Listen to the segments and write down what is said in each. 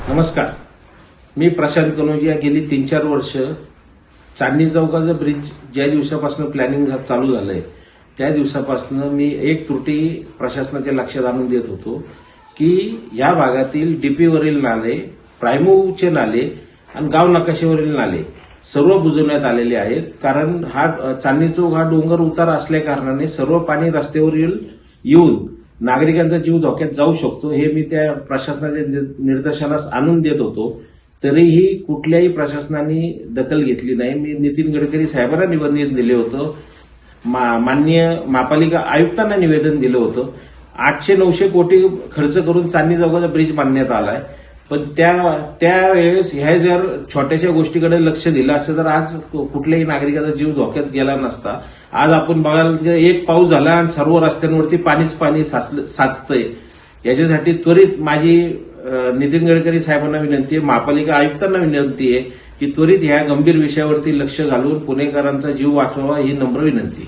नमस्कार. मी प्रशांत कनोजिया. गेली 3-4 वर्ष चांदणी चौकाचं ब्रिज ज्या दिवसापासून प्लॅनिंग चालू झालंय त्या दिवसापासून मी एक त्रुटी प्रशासनाच्या लक्षात आणून देत होतो की या भागातील डीपीवरील नाले, प्रायमोचे नाले आणि गाव नकाशेवरील नाले सर्व बुजवण्यात आलेले आहेत. कारण हा चांदणी चौक हा डोंगर उतार असल्या कारणाने सर्व पाणी रस्त्यावर येऊन नागरिकांचा जीव धोक्यात जाऊ शकतो. हे मी त्या प्रशासनाच्या निर्देशनास आणून देत होतो. तरीही कुठल्याही प्रशासनाने दखल घेतली नाही. मी नितीन गडकरी साहेबांना निवेदन दिले होतं, माननीय महापालिका आयुक्तांना निवेदन दिलं होतं. 800-900 कोटी खर्च करून चांदणी चौकाचा ब्रिज बांधण्यात आलाय. पण त्यावेळेस ह्या जर छोट्याशा गोष्टीकडे लक्ष दिलं असतं तर आज कुठल्याही नागरिकाचा जीव धोक्यात गेला नसता. आज आपण बघायला एक पाऊस झाला आणि सर्व रस्त्यांवरती पाणी साचतंय. याच्यासाठी त्वरित माझी नितीन गडकरी साहेबांना विनंती आहे, महापालिका आयुक्तांना विनंती आहे की त्वरित ह्या गंभीर विषयावरती लक्ष घालून पुणेकरांचा जीव वाचवावा ही नम्र विनंती.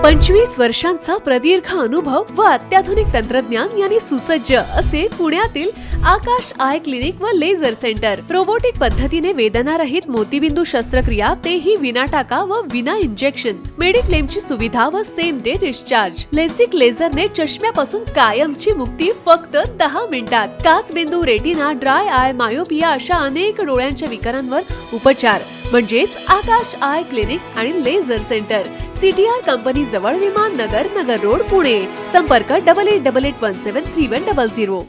25 वर्षांचा प्रदीर्घ अनुभव व अत्याधुनिक तंत्रज्ञान यांनी सुसज्ज असे पुण्यातील आकाश आय क्लिनिक व लेझर सेंटर. रोबोटिक पद्धतीने वेदनारहित मोतीबिंदू शस्त्रक्रिया, तेही विना टाका व विना इंजेक्शन. मेडिक्लेमची सुविधा व सेम डे डिस्चार्ज. लेसिक लेझरने चष्म्यापासून कायमची मुक्ती फक्त 10 मिनिटात. काचबिंदू, रेटिना, ड्राय आय, मायोपिया अशा अनेक डोळ्यांच्या विकारांवर उपचार म्हणजेच आकाश आय क्लिनिक आणि लेझर सेंटर. CTR कंपनी जवळ, विमान नगर, नगर रोड, पुणे. संपर्क 8888173100.